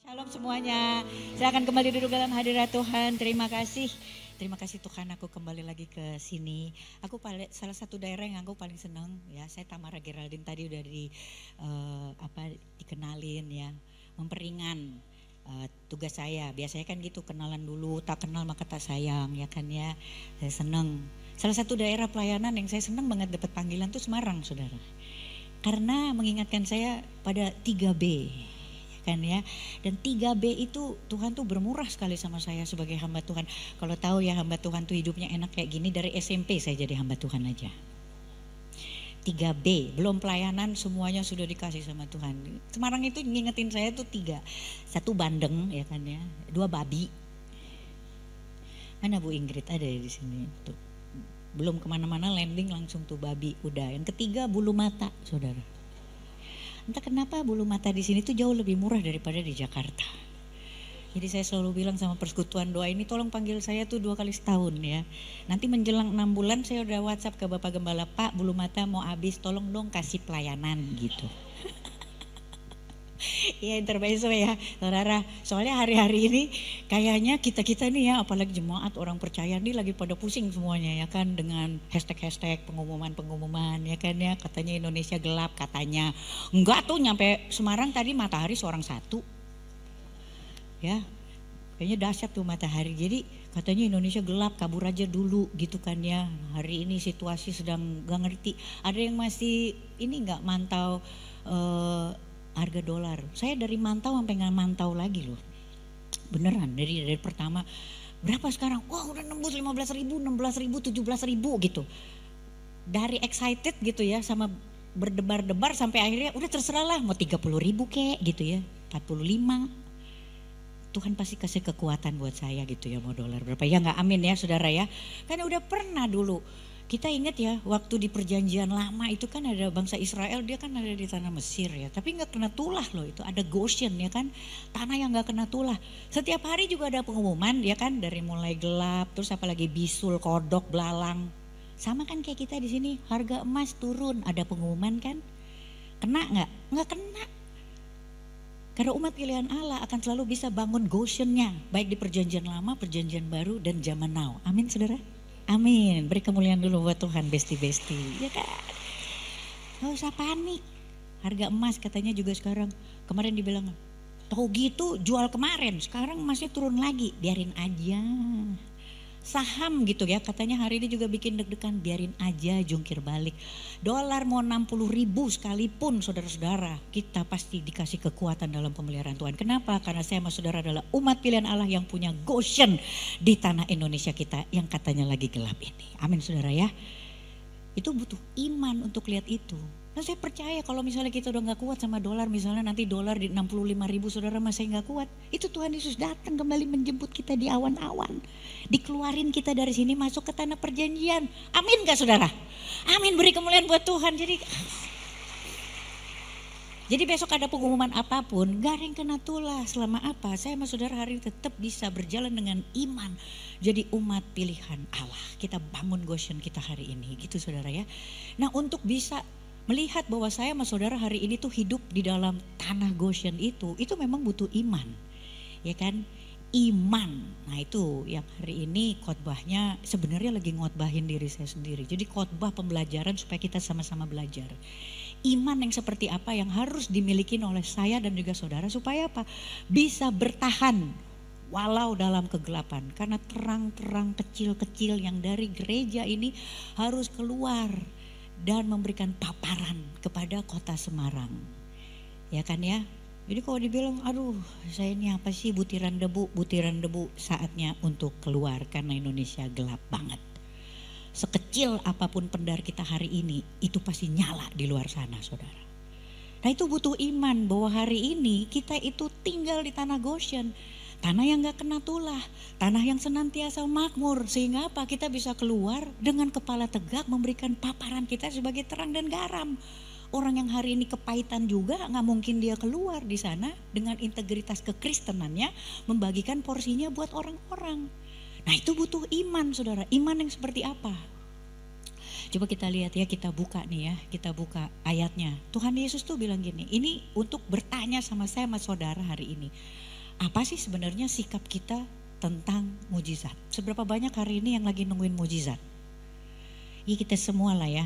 Shalom semuanya. Saya akan kembali duduk dalam hadirat Tuhan. Terima kasih. Terima kasih Tuhan, aku kembali lagi ke sini. Aku salah satu daerah yang aku paling senang ya. Saya Tamara Geraldine tadi udah dikenalin ya. Memperingan tugas saya. Biasanya kan gitu, kenalan dulu, tak kenal maka tak sayang ya kan ya. Saya senang. Salah satu daerah pelayanan yang saya senang banget dapat panggilan tuh Semarang, Saudara. Karena mengingatkan saya pada 3B. Kan ya. Dan 3B itu Tuhan tuh bermurah sekali sama saya sebagai hamba Tuhan. Kalau tahu ya hamba Tuhan tuh hidupnya enak kayak gini, dari SMP saya jadi hamba Tuhan aja. 3B, belum pelayanan semuanya sudah dikasih sama Tuhan. Semarang itu ngingetin saya tuh 3. 1 bandeng ya kan ya, 2 babi. Mana Bu Ingrid ada di sini tuh. Belum kemana-mana landing langsung tuh babi udah. Yang ketiga bulu mata, Saudara. Entah kenapa bulu mata di sini tuh jauh lebih murah daripada di Jakarta. Jadi saya selalu bilang sama persekutuan doa ini, tolong panggil saya tuh 2 kali setahun ya. Nanti menjelang 6 bulan saya udah WhatsApp ke Bapak Gembala, Pak bulu mata mau habis, tolong dong kasih pelayanan gitu. Iya intermezzo ya saudara. Soalnya hari-hari ini kayaknya kita nih ya, apalagi jemaat orang percaya nih lagi pada pusing semuanya ya kan, dengan hashtag pengumuman ya kan ya, katanya Indonesia gelap katanya. Enggak tuh, nyampe Semarang tadi matahari seorang satu ya, kayaknya dahsyat tuh matahari. Jadi katanya Indonesia gelap, kabur aja dulu gitu kan ya. Hari ini situasi sedang gak ngerti. Ada yang masih ini gak mantau harga dolar. Saya dari mantau sampai nggak mantau lagi loh. Beneran dari pertama berapa sekarang? Wah udah nembus 15.000, 16.000, 17.000 gitu. Dari excited gitu ya sama berdebar-debar sampai akhirnya udah terserah lah mau 30.000 kek gitu ya, 45. Tuhan pasti kasih kekuatan buat saya gitu ya, mau dolar berapa ya, nggak amin ya saudara ya. Kan udah pernah dulu. Kita ingat ya waktu di perjanjian lama itu kan ada bangsa Israel, dia kan ada di tanah Mesir ya, tapi gak kena tulah loh, itu ada Goshen ya kan, tanah yang gak kena tulah. Setiap hari juga ada pengumuman ya kan, dari mulai gelap, terus apalagi bisul, kodok, belalang. Sama kan kayak kita di sini, harga emas turun, ada pengumuman kan. Kena gak? Gak kena. Karena umat pilihan Allah akan selalu bisa bangun Goshennya, baik di perjanjian lama, perjanjian baru, dan zaman now. Amin saudara. Amin, beri kemuliaan dulu buat Tuhan, besti-besti, ya kan. Gak usah panik, harga emas katanya juga sekarang, kemarin dibilang, tahu gitu jual kemarin, sekarang emasnya turun lagi, biarin aja. Saham gitu ya, katanya hari ini juga bikin deg-degan, biarin aja jungkir balik. Dolar mau 60.000 sekalipun saudara-saudara, kita pasti dikasih kekuatan dalam pemeliharaan Tuhan. Kenapa? Karena saya sama saudara adalah umat pilihan Allah yang punya Goshen di tanah Indonesia kita yang katanya lagi gelap ini. Amin saudara ya. Itu butuh iman untuk lihat itu. Nah saya percaya kalau misalnya kita udah gak kuat sama dolar, misalnya nanti dolar di 65.000 saudara masih gak kuat. Itu Tuhan Yesus datang kembali menjemput kita di awan-awan. Dikeluarin kita dari sini masuk ke tanah perjanjian. Amin gak saudara? Amin, beri kemuliaan buat Tuhan. Jadi besok ada pengumuman apapun, gak ada yang kena tulah. Selama apa? Saya sama saudara hari ini tetap bisa berjalan dengan iman. Jadi umat pilihan Allah. Kita bangun Goshen kita hari ini gitu saudara ya. Nah untuk bisa melihat bahwa saya sama saudara hari ini tuh hidup di dalam tanah Goshen itu memang butuh iman. Ya kan? Iman. Nah itu yang hari ini khotbahnya sebenarnya lagi ngotbahin diri saya sendiri. Jadi khotbah pembelajaran supaya kita sama-sama belajar. Iman yang seperti apa yang harus dimiliki oleh saya dan juga saudara supaya apa? Bisa bertahan walau dalam kegelapan. Karena terang-terang kecil-kecil yang dari gereja ini harus keluar dan memberikan paparan kepada kota Semarang. Ya kan ya? Jadi kalau dibilang aduh saya ini apa sih, butiran debu, saatnya untuk keluar karena Indonesia gelap banget. Sekecil apapun pendar kita hari ini itu pasti nyala di luar sana saudara. Nah itu butuh iman bahwa hari ini kita itu tinggal di tanah Goshen. Tanah yang gak kena tulah, tanah yang senantiasa makmur, sehingga apa? Kita bisa keluar dengan kepala tegak memberikan paparan kita sebagai terang dan garam. Orang yang hari ini kepahitan juga gak mungkin dia keluar di sana dengan integritas kekristenannya membagikan porsinya buat orang-orang. Nah itu butuh iman saudara, iman yang seperti apa? Coba kita lihat ya, kita buka nih ya, kita buka ayatnya. Tuhan Yesus tuh bilang gini, ini untuk bertanya sama saya sama saudara hari ini. Apa sih sebenarnya sikap kita tentang mujizat? Seberapa banyak hari ini yang lagi nungguin mujizat? Ya kita semua lah ya.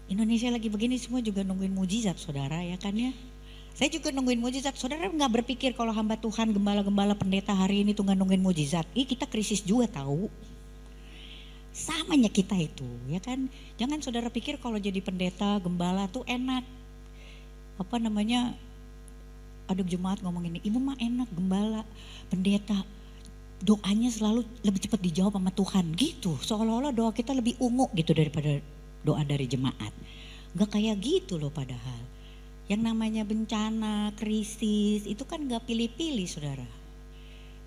Indonesia lagi begini semua juga nungguin mujizat saudara ya kan ya. Saya juga nungguin mujizat. Saudara nggak berpikir kalau hamba Tuhan, gembala-gembala, pendeta hari ini tuh nggak nungguin mujizat. Kita krisis juga tahu. Samanya kita itu ya kan. Jangan saudara pikir kalau jadi pendeta, gembala tuh enak. Apa namanya, ada jemaat ngomong ini, ibu mah enak gembala, pendeta. Doanya selalu lebih cepat dijawab sama Tuhan gitu. Seolah-olah doa kita lebih ungu gitu daripada doa dari jemaat. Gak kayak gitu loh padahal. Yang namanya bencana, krisis itu kan gak pilih-pilih saudara.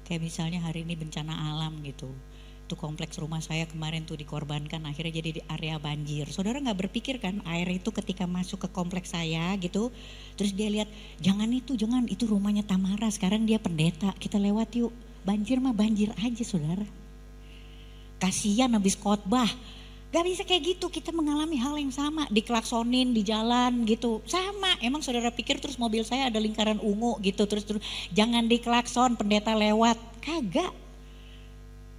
Kayak misalnya hari ini bencana alam gitu. Tuh kompleks rumah saya kemarin tuh dikorbankan akhirnya jadi di area banjir. Saudara gak berpikir kan air itu ketika masuk ke kompleks saya gitu. Terus dia lihat jangan itu rumahnya Tamara, sekarang dia pendeta, kita lewat yuk. Banjir mah banjir aja saudara. Kasihan habis khotbah. Gak bisa kayak gitu, kita mengalami hal yang sama, diklaksonin di jalan gitu, sama. Emang saudara pikir terus mobil saya ada lingkaran ungu gitu, terus jangan diklakson pendeta lewat, kagak.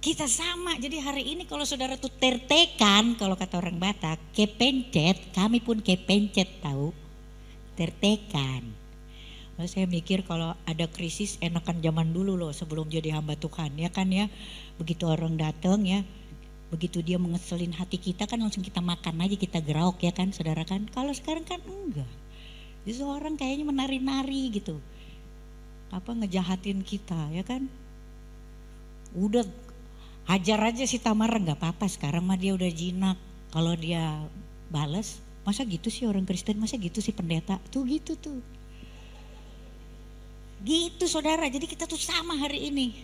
Kita sama, jadi hari ini kalau saudara tuh tertekan, kalau kata orang Batak, kepencet, kami pun kepencet tahu, tertekan. Lalu saya mikir kalau ada krisis enakan zaman dulu loh sebelum jadi hamba Tuhan, ya kan ya, begitu orang datang ya, begitu dia mengeselin hati kita kan langsung kita makan aja, kita gerauk ya kan saudara kan. Kalau sekarang kan enggak. Justru orang kayaknya menari-nari gitu. Apa ngejahatin kita ya kan. Udah hajar aja si Tamara gak apa-apa, sekarang mah dia udah jinak. Kalau dia bales, masa gitu sih orang Kristen, masa gitu sih pendeta. Tuh gitu tuh. Gitu saudara, jadi kita tuh sama hari ini.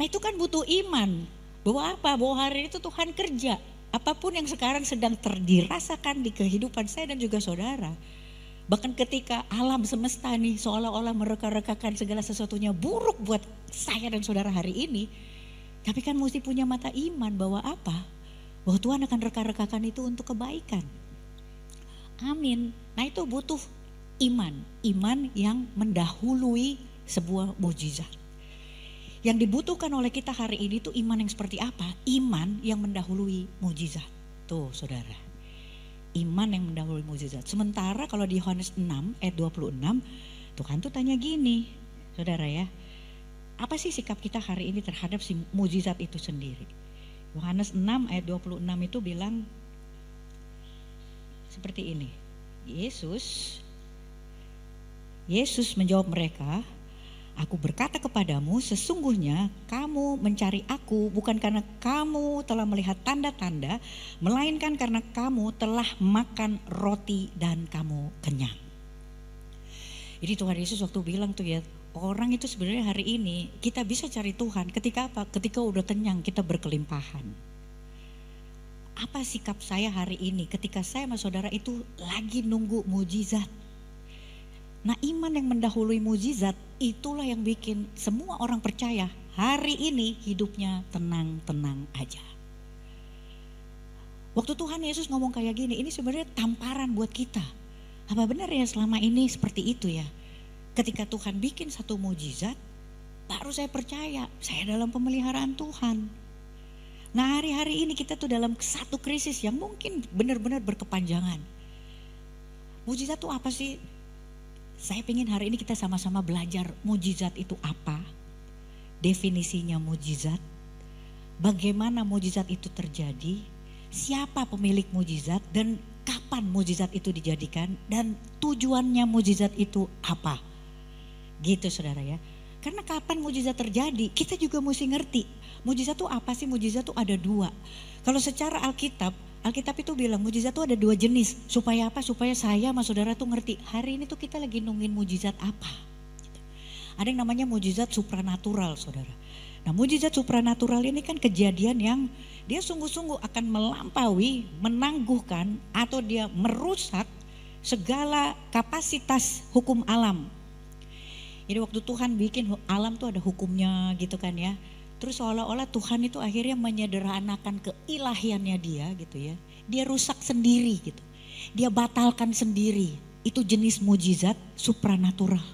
Nah itu kan butuh iman. Bahwa apa? Bahwa hari itu Tuhan kerja. Apapun yang sekarang sedang dirasakan di kehidupan saya dan juga saudara. Bahkan ketika alam semesta nih seolah-olah mereka-rekakan segala sesuatunya buruk buat saya dan saudara hari ini. Tapi kan mesti punya mata iman bahwa apa? Bahwa Tuhan akan reka-rekakan itu untuk kebaikan. Amin. Nah itu butuh iman. Iman yang mendahului sebuah mujizat. Yang dibutuhkan oleh kita hari ini tuh iman yang seperti apa? Iman yang mendahului mujizat. Tuh saudara. Iman yang mendahului mujizat. Sementara kalau di Yohanes 6 ayat 26, Tuhan tuh tanya gini, saudara ya. Apa sih sikap kita hari ini terhadap si mujizat itu sendiri? Yohanes 6 ayat 26 itu bilang seperti ini. Yesus menjawab mereka, aku berkata kepadamu, sesungguhnya kamu mencari aku bukan karena kamu telah melihat tanda-tanda, melainkan karena kamu telah makan roti dan kamu kenyang. Jadi Tuhan Yesus waktu bilang tuh ya, orang itu sebenarnya hari ini kita bisa cari Tuhan ketika apa? Ketika udah kenyang, kita berkelimpahan. Apa sikap saya hari ini ketika saya sama saudara itu lagi nunggu mujizat? Nah iman yang mendahului mujizat itulah yang bikin semua orang percaya hari ini hidupnya tenang-tenang aja. Waktu Tuhan Yesus ngomong kayak gini, ini sebenarnya tamparan buat kita. Apa benar ya selama ini seperti itu ya? Ketika Tuhan bikin satu mujizat, baru saya percaya saya dalam pemeliharaan Tuhan. Nah hari-hari ini kita tuh dalam satu krisis yang mungkin benar-benar berkepanjangan. Mujizat tuh apa sih? Saya pengen hari ini kita sama-sama belajar mujizat itu apa, definisinya mujizat, bagaimana mujizat itu terjadi, siapa pemilik mujizat dan kapan mujizat itu dijadikan dan tujuannya mujizat itu apa. Gitu saudara ya. Karena kapan mujizat terjadi kita juga mesti ngerti. Mujizat itu apa sih? Mujizat itu ada dua. Kalau secara Alkitab itu bilang mujizat itu ada dua jenis. Supaya apa? Supaya saya sama saudara tuh ngerti. Hari ini tuh kita lagi nungguin mujizat apa. Ada yang namanya mujizat supranatural saudara. Nah mujizat supranatural ini kan kejadian yang dia sungguh-sungguh akan melampaui, menangguhkan atau dia merusak segala kapasitas hukum alam. Jadi waktu Tuhan bikin alam tuh ada hukumnya gitu kan ya. Terus seolah-olah Tuhan itu akhirnya menyederhanakan keilahiannya dia gitu ya. Dia rusak sendiri gitu. Dia batalkan sendiri. Itu jenis mujizat supranatural.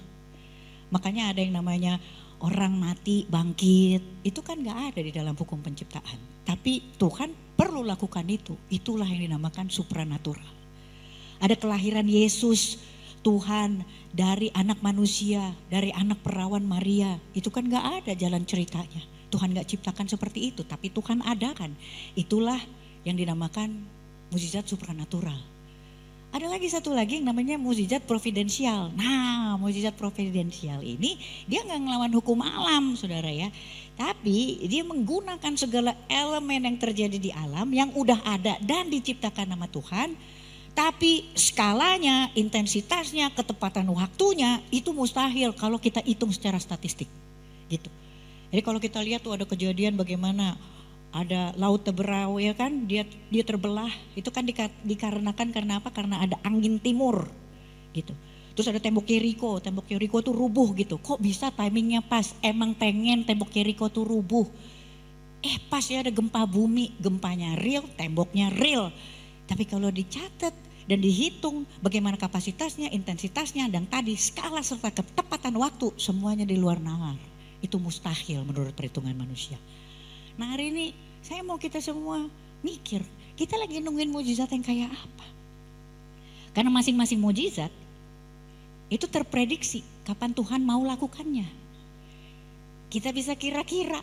Makanya ada yang namanya orang mati bangkit, itu kan gak ada di dalam hukum penciptaan. Tapi Tuhan perlu lakukan itu, itulah yang dinamakan supranatural. Ada kelahiran Yesus, Tuhan dari anak manusia, dari anak perawan Maria, itu kan gak ada jalan ceritanya. Tuhan gak ciptakan seperti itu, tapi Tuhan adakan. Itulah yang dinamakan mukjizat supranatural. Ada lagi satu lagi yang namanya mukjizat providensial. Nah, mukjizat providensial ini dia nggak ngelawan hukum alam, saudara ya. Tapi dia menggunakan segala elemen yang terjadi di alam yang udah ada dan diciptakan nama Tuhan. Tapi skalanya, intensitasnya, ketepatan waktunya itu mustahil kalau kita hitung secara statistik. Gitu. Jadi kalau kita lihat tuh ada kejadian bagaimana ada laut Teberau ya kan, dia terbelah, itu kan dikarenakan karena apa? Karena ada angin timur gitu. Terus ada tembok Yeriko tuh rubuh gitu. Kok bisa timingnya pas? Emang pengen tembok Yeriko tuh rubuh. Pas ya ada gempa bumi, gempanya real, temboknya real. Tapi kalau dicatat dan dihitung bagaimana kapasitasnya, intensitasnya, dan tadi skala serta ketepatan waktu, semuanya di luar nalar. Itu mustahil menurut perhitungan manusia. Nah hari ini saya mau kita semua mikir, kita lagi nungguin mukjizat yang kayak apa? Karena masing-masing mukjizat itu terprediksi kapan Tuhan mau lakukannya. Kita bisa kira-kira.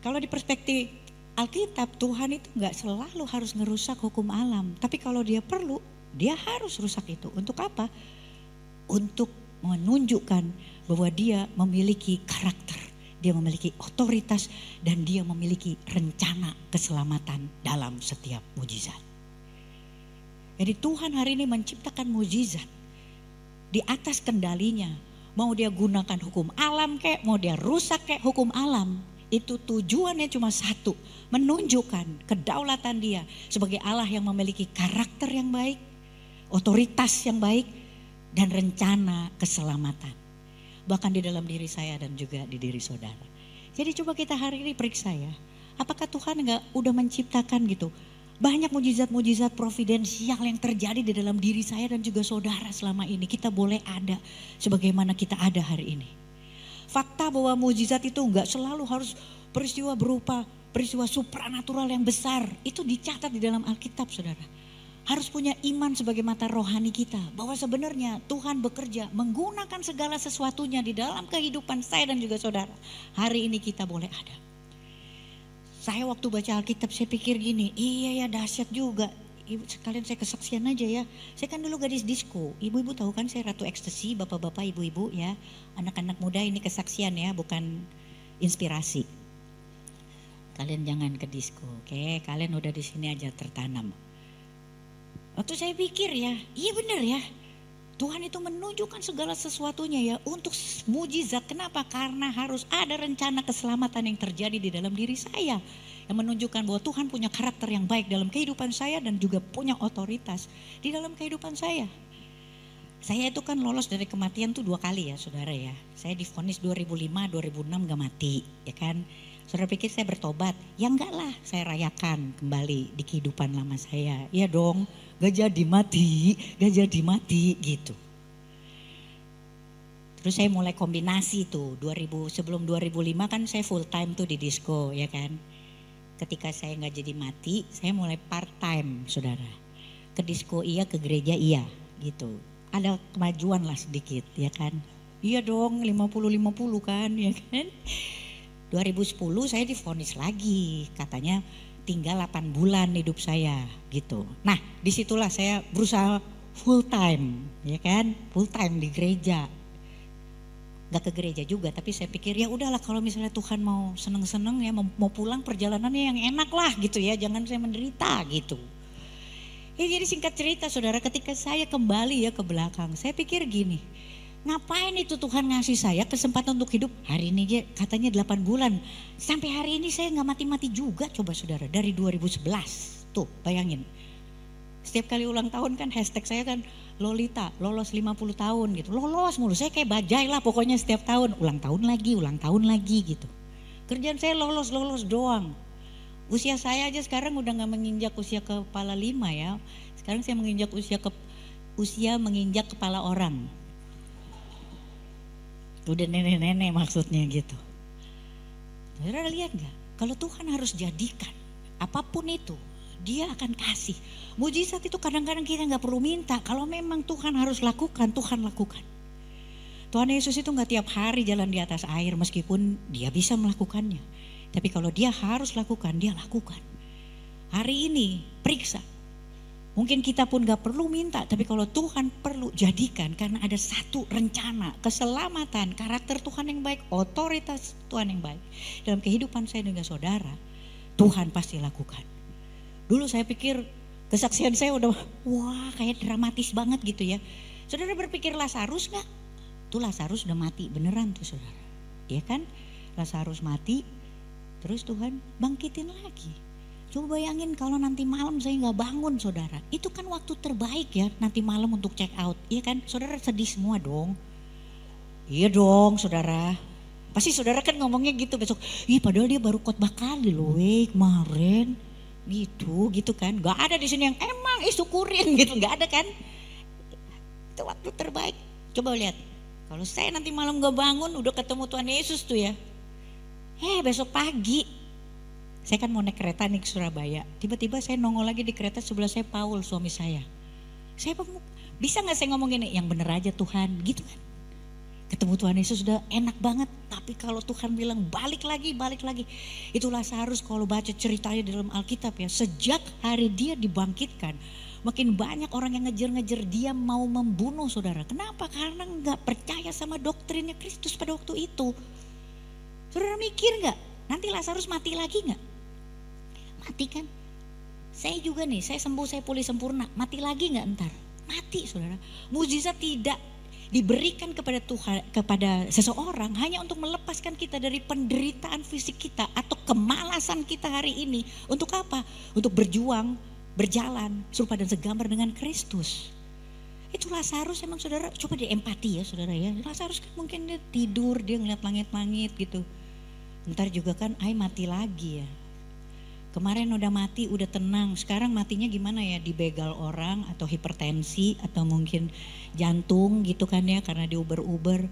Kalau di perspektif Alkitab, Tuhan itu gak selalu harus ngerusak hukum alam. Tapi kalau dia perlu, dia harus rusak itu. Untuk apa? Untuk menunjukkan bahwa dia memiliki karakter. Dia memiliki otoritas dan dia memiliki rencana keselamatan dalam setiap mukjizat. Jadi Tuhan hari ini menciptakan mukjizat di atas kendalinya. Mau dia gunakan hukum alam kek, mau dia rusak kek hukum alam. Itu tujuannya cuma satu, menunjukkan kedaulatan dia sebagai Allah yang memiliki karakter yang baik, otoritas yang baik, dan rencana keselamatan. Bahkan di dalam diri saya dan juga di diri saudara. Jadi coba kita hari ini periksa ya, apakah Tuhan udah menciptakan gitu banyak mukjizat-mukjizat providensial yang terjadi di dalam diri saya dan juga saudara selama ini. Kita boleh ada sebagaimana kita ada hari ini. Fakta bahwa mukjizat itu enggak selalu harus peristiwa berupa peristiwa supranatural yang besar. Itu dicatat di dalam Alkitab, saudara. Harus punya iman sebagai mata rohani kita. Bahwa sebenarnya Tuhan bekerja menggunakan segala sesuatunya di dalam kehidupan saya dan juga saudara. Hari ini kita boleh ada. Saya waktu baca Alkitab saya pikir gini, iya ya dahsyat juga. Ibu, sekalian saya kesaksian aja ya. Saya kan dulu gadis disco. Ibu-ibu tahu kan saya ratu ekstasi, bapak-bapak, ibu-ibu ya. Anak-anak muda ini kesaksian ya, bukan inspirasi. Kalian jangan ke disco, oke? Kalian udah di sini aja tertanam. Waktu saya pikir ya, iya benar ya. Tuhan itu menunjukkan segala sesuatunya ya untuk mujizat. Kenapa? Karena harus ada rencana keselamatan yang terjadi di dalam diri saya. Yang menunjukkan bahwa Tuhan punya karakter yang baik dalam kehidupan saya dan juga punya otoritas di dalam kehidupan saya. Saya itu kan lolos dari kematian tuh 2 kali ya saudara ya. Saya divonis 2005, 2006 gak mati ya kan. Saudara pikir saya bertobat? Ya enggak lah, saya rayakan kembali di kehidupan lama saya. Ya dong, gak jadi mati gitu. Terus saya mulai kombinasi tuh, sebelum 2005 kan saya full time tuh di disco ya kan. Ketika saya gak jadi mati, saya mulai part time saudara. Ke disco iya, ke gereja iya gitu. Ada kemajuan lah sedikit ya kan. Iya dong, 50-50 kan ya kan. 2010 saya divonis lagi, katanya tinggal 8 bulan hidup saya gitu. Nah disitulah saya berusaha full time ya kan, full time di gereja. Gak ke gereja juga, tapi saya pikir ya udahlah kalau misalnya Tuhan mau seneng-seneng ya mau pulang perjalanannya yang enak lah gitu ya, jangan saya menderita gitu. Ya jadi singkat cerita saudara, ketika saya kembali ya ke belakang, saya pikir gini, ngapain itu Tuhan ngasih saya kesempatan untuk hidup hari ini dia katanya 8 bulan. Sampai hari ini saya gak mati-mati juga coba saudara, dari 2011. Tuh bayangin. Setiap kali ulang tahun kan hashtag saya kan Lolita, lolos 50 tahun gitu. Lolos mulu, saya kayak bajai lah pokoknya setiap tahun. Ulang tahun lagi gitu. Kerjaan saya lolos doang. Usia saya aja sekarang udah gak menginjak usia kepala 5 ya. Sekarang saya menginjak usia menginjak kepala orang. Udah nenek-nenek maksudnya gitu. Saudara lihat gak? Kalau Tuhan harus jadikan apapun itu, Dia akan kasih. Mujizat itu kadang-kadang kita gak perlu minta. Kalau memang Tuhan harus lakukan, Tuhan lakukan. Tuhan Yesus itu gak tiap hari jalan di atas air meskipun Dia bisa melakukannya. Tapi kalau Dia harus lakukan, Dia lakukan. Hari ini periksa. Mungkin kita pun gak perlu minta, tapi kalau Tuhan perlu jadikan, karena ada satu rencana, keselamatan, karakter Tuhan yang baik, otoritas Tuhan yang baik. Dalam kehidupan saya dengan saudara, Tuhan pasti lakukan. Dulu saya pikir kesaksian saya udah wah kayak dramatis banget gitu ya. Saudara berpikir Lazarus gak? Tuh Lazarus udah mati beneran tuh saudara. Iya kan? Lazarus mati, terus Tuhan bangkitin lagi. Coba bayangin kalau nanti malam saya gak bangun saudara. Itu kan waktu terbaik ya nanti malam untuk check out. Iya kan? Saudara sedih semua dong. Iya dong saudara. Pasti saudara kan ngomongnya gitu besok. Ih padahal dia baru khotbah kali loh kemarin. Gitu kan. Gak ada di sini yang emang syukurin gitu. Gak ada kan. Itu waktu terbaik. Coba lihat. Kalau saya nanti malam gak bangun udah ketemu Tuhan Yesus tuh ya. Besok pagi. Saya kan mau naik kereta nih ke Surabaya. Tiba-tiba saya nongol lagi di kereta sebelah saya Paul suami saya. Saya bisa gak saya ngomong gini, yang bener aja Tuhan gitu kan. Ketemu Tuhan Yesus sudah enak banget. Tapi kalau Tuhan bilang balik lagi. Itulah seharusnya kalau baca ceritanya di dalam Alkitab ya. Sejak hari dia dibangkitkan. Makin banyak orang yang ngejar-ngejar dia mau membunuh saudara. Kenapa? Karena gak percaya sama doktrinnya Kristus pada waktu itu. Saudara mikir gak? Nanti Lazarus mati lagi gak? Mati kan? Saya juga nih, saya sembuh, saya pulih sempurna. Mati lagi gak entar? Mati saudara. Mujizat tidak diberikan kepada Tuhan, kepada seseorang hanya untuk melepaskan kita dari penderitaan fisik kita atau kemalasan kita hari ini. Untuk apa? Untuk berjuang, berjalan serupa dan segambar dengan Kristus. Itu Lazarus emang saudara, coba dia empati ya saudara ya. Lazarus kan mungkin dia tidur, dia ngeliat langit-langit gitu. Ntar juga kan mati lagi ya. Kemarin udah mati, udah tenang. Sekarang matinya gimana ya? Dibegal orang atau hipertensi atau mungkin jantung gitu kan ya karena diuber-uber.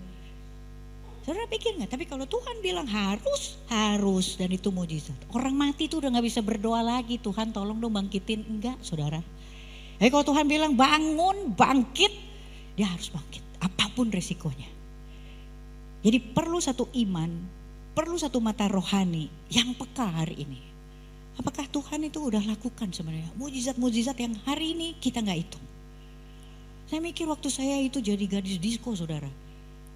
Saudara pikir gak? Tapi kalau Tuhan bilang harus dan itu mujizat. Orang mati tuh udah gak bisa berdoa lagi. Tuhan tolong dong bangkitin. Enggak saudara. Tapi kalau Tuhan bilang bangun, bangkit. Dia harus bangkit. Apapun resikonya. Jadi perlu satu iman. Perlu satu mata rohani yang peka hari ini. Apakah Tuhan itu udah lakukan sebenarnya mujizat-mujizat yang hari ini kita gak hitung. Saya mikir waktu saya itu jadi gadis disco saudara.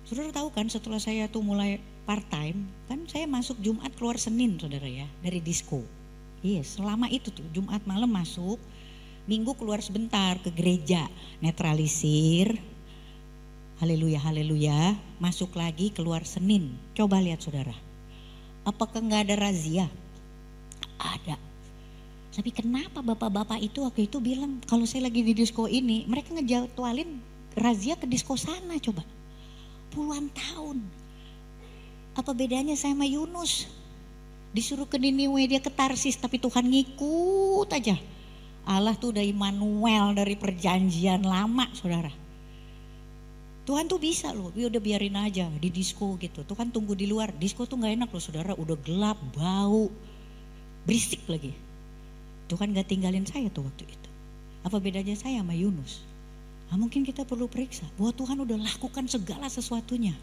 Saudara tahu kan setelah saya tuh mulai part time kan saya masuk Jumat keluar Senin saudara ya dari disco. Iya selama itu tuh Jumat malam masuk, Minggu keluar sebentar ke gereja netralisir. Haleluya, masuk lagi keluar Senin. Coba lihat saudara. Apakah gak ada razia? Ada. Tapi kenapa bapak-bapak itu waktu itu bilang kalau saya lagi di disco ini mereka ngejadwalin razia ke disco sana coba. Puluhan tahun. Apa bedanya saya sama Yunus? Disuruh ke Niniwe dia ke Tarsis tapi Tuhan ngikut aja. Allah tuh udah Immanuel dari perjanjian lama saudara. Tuhan tuh bisa loh, udah biarin aja di disco gitu. Tuhan tunggu di luar, disco tuh gak enak loh saudara, udah gelap, bau. Berisik lagi. Tuhan gak tinggalin saya tuh waktu itu. Apa bedanya saya sama Yunus? Mungkin kita perlu periksa bahwa Tuhan udah lakukan segala sesuatunya.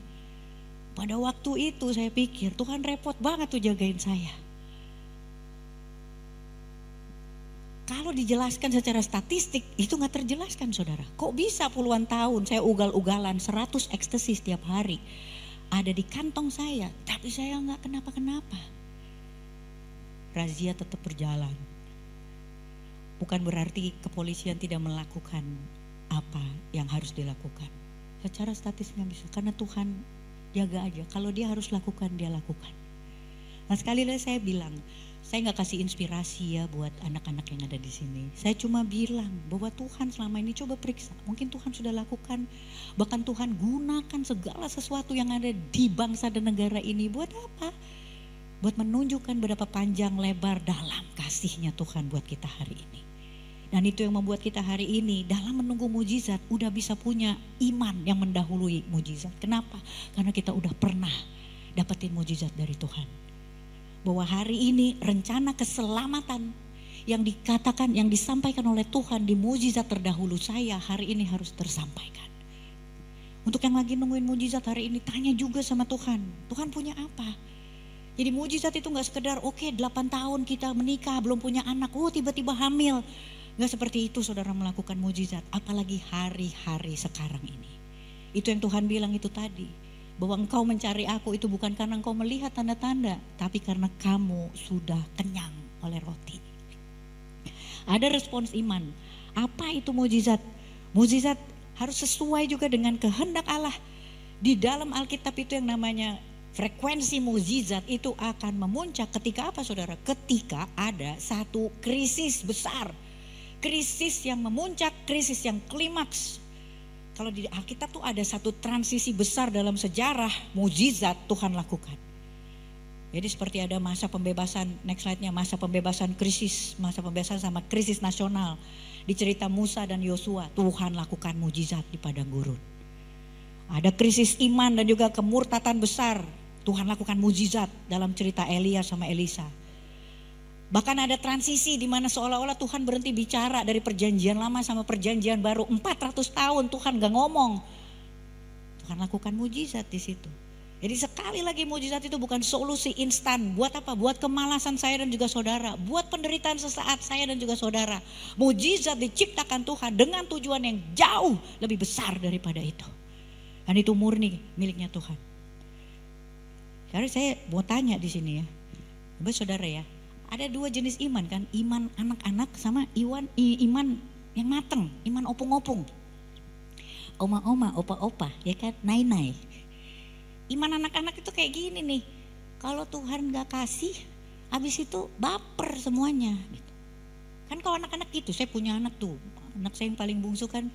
Pada waktu itu saya pikir Tuhan repot banget tuh jagain saya. Kalau dijelaskan secara statistik itu gak terjelaskan saudara. Kok bisa puluhan tahun saya ugal-ugalan 100 ekstasi setiap hari. Ada di kantong saya tapi saya gak kenapa-kenapa. Razia tetap berjalan. Bukan berarti kepolisian tidak melakukan apa yang harus dilakukan. Secara statistik bisa karena Tuhan jaga aja. Kalau dia harus lakukan, dia lakukan. Nah sekali lagi saya bilang, saya gak kasih inspirasi ya buat anak-anak yang ada di sini. Saya cuma bilang bahwa Tuhan selama ini coba periksa. Mungkin Tuhan sudah lakukan, bahkan Tuhan gunakan segala sesuatu yang ada di bangsa dan negara ini. Buat apa? Buat menunjukkan berapa panjang lebar dalam kasihnya Tuhan buat kita hari ini. Dan itu yang membuat kita hari ini dalam menunggu mujizat udah bisa punya iman yang mendahului mujizat. Kenapa? Karena kita udah pernah dapetin mujizat dari Tuhan. Bahwa hari ini rencana keselamatan yang dikatakan, yang disampaikan oleh Tuhan di mujizat terdahulu saya hari ini harus tersampaikan. Untuk yang lagi nungguin mujizat hari ini, tanya juga sama Tuhan. Tuhan punya apa? Jadi mujizat itu gak sekedar 8 tahun kita menikah belum punya anak, tiba-tiba hamil. Gak seperti itu saudara melakukan mujizat, apalagi hari-hari sekarang ini. Itu yang Tuhan bilang itu tadi, bahwa engkau mencari aku itu bukan karena engkau melihat tanda-tanda, tapi karena kamu sudah kenyang oleh roti. Ada respons iman. Apa itu mujizat? Mujizat harus sesuai juga dengan kehendak Allah. Di dalam Alkitab itu yang namanya frekuensi mujizat itu akan memuncak ketika apa saudara? Ketika ada satu krisis besar. Krisis yang memuncak, krisis yang klimaks. Kalau di Alkitab tuh ada satu transisi besar dalam sejarah mujizat Tuhan lakukan. Jadi seperti ada masa pembebasan, next slide-nya, masa pembebasan krisis, masa pembebasan sama krisis nasional. Di cerita Musa dan Yosua, Tuhan lakukan mujizat di padang gurun. Ada krisis iman dan juga kemurtatan besar, Tuhan lakukan mujizat dalam cerita Elia sama Elisa. Bahkan ada transisi di mana seolah-olah Tuhan berhenti bicara dari perjanjian lama sama perjanjian baru. 400 tahun Tuhan gak ngomong. Tuhan lakukan mujizat di situ. Jadi sekali lagi mujizat itu bukan solusi instan. Buat apa? Buat kemalasan saya dan juga saudara. Buat penderitaan sesaat saya dan juga saudara. Mujizat diciptakan Tuhan dengan tujuan yang jauh lebih besar daripada itu. Dan itu murni miliknya Tuhan. Sekarang saya mau tanya di sini ya. Bapak saudara ya. Ada 2 jenis iman kan, iman anak-anak sama iman yang mateng, iman opung-opung. Oma-oma, opa-opa, ya kan, nai-nai. Iman anak-anak itu kayak gini nih, kalau Tuhan gak kasih, habis itu baper semuanya. Gitu. Kan kalau anak-anak gitu, saya punya anak tuh, anak saya yang paling bungsu kan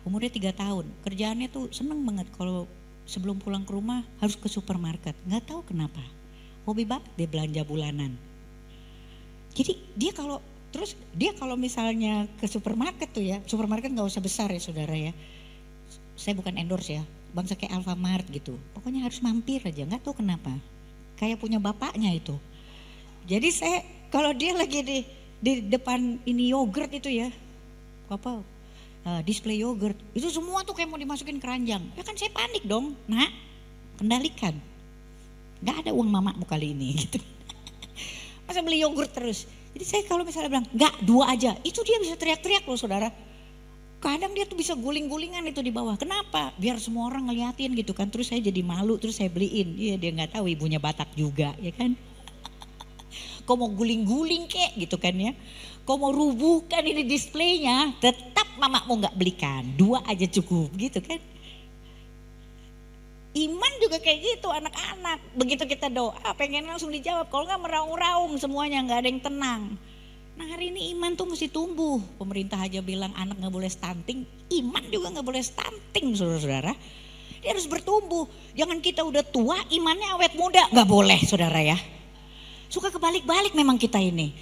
umurnya 3 tahun. Kerjaannya tuh seneng banget kalau sebelum pulang ke rumah harus ke supermarket, gak tahu kenapa. Hobi banget dia belanja bulanan. Jadi dia kalau misalnya ke supermarket tuh ya, supermarket nggak usah besar ya saudara ya. Saya bukan endorse ya, bangsa kayak Alfamart gitu. Pokoknya harus mampir aja, nggak tahu kenapa. Kayak punya bapaknya itu. Jadi saya kalau dia lagi di depan ini yogurt itu ya, display yogurt, itu semua tuh kayak mau dimasukin keranjang. Ya kan saya panik dong, nak kendalikan. Nggak ada uang mamamu kali ini gitu. Masa beli yogurt terus. Jadi saya kalau misalnya bilang, enggak 2 aja. Itu dia bisa teriak-teriak loh saudara. Kadang dia tuh bisa guling-gulingan itu di bawah. Kenapa? Biar semua orang ngeliatin gitu kan. Terus saya jadi malu, terus saya beliin. Iya dia gak tahu ibunya Batak juga ya kan. Kau mau guling-guling kek gitu kan ya. Kau mau rubuhkan ini displaynya. Tetap mamamu gak belikan. 2 aja cukup gitu kan. Iman juga kayak gitu anak-anak. Begitu kita doa pengen langsung dijawab. Kalau gak meraung-raung semuanya gak ada yang tenang. Nah hari ini iman tuh mesti tumbuh. Pemerintah aja bilang anak gak boleh stunting. Iman juga gak boleh stunting saudara-saudara. Dia harus bertumbuh. Jangan kita udah tua imannya awet muda. Gak boleh saudara ya. Suka kebalik-balik memang kita ini.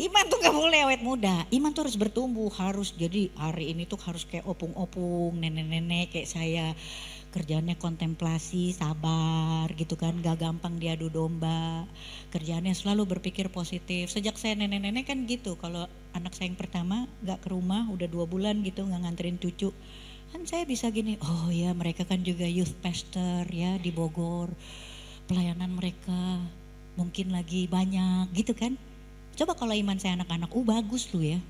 Iman tuh gak boleh awet muda. Iman tuh harus bertumbuh. Harus jadi hari ini tuh harus kayak opung-opung. Nenek-nenek kayak saya. Kerjaannya kontemplasi, sabar gitu kan, gak gampang diadu domba. Kerjaannya selalu berpikir positif. Sejak saya nenek-nenek kan gitu, kalau anak saya yang pertama gak ke rumah udah 2 bulan gitu gak nganterin cucu. Kan saya bisa gini, oh ya mereka kan juga youth pastor ya di Bogor. Pelayanan mereka mungkin lagi banyak gitu kan. Coba kalau iman saya anak-anak, bagus lu ya.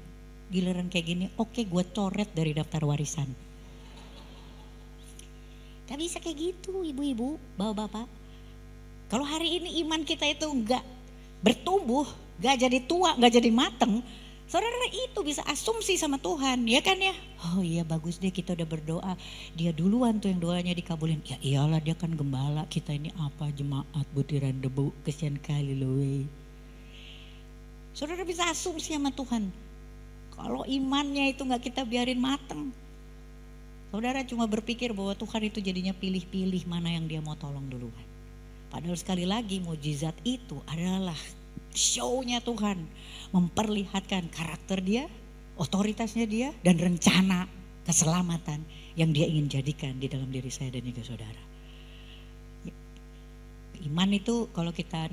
Giliran kayak gini, oke gue coret dari daftar warisan. Gak bisa kayak gitu ibu-ibu, bapak-bapak. Kalau hari ini iman kita itu gak bertumbuh, gak jadi tua, gak jadi mateng. Saudara itu bisa asumsi sama Tuhan, ya kan ya. Oh iya bagus deh kita udah berdoa. Dia duluan tuh yang doanya dikabulin. Ya iyalah dia kan gembala, kita ini apa jemaat butiran debu, kesian kali loh wey. Saudara bisa asumsi sama Tuhan. Kalau imannya itu gak kita biarin mateng. Saudara cuma berpikir bahwa Tuhan itu jadinya pilih-pilih mana yang dia mau tolong duluan. Padahal sekali lagi mujizat itu adalah show-nya Tuhan. Memperlihatkan karakter dia, otoritasnya dia, dan rencana keselamatan yang dia ingin jadikan di dalam diri saya dan juga saudara. Iman itu kalau kita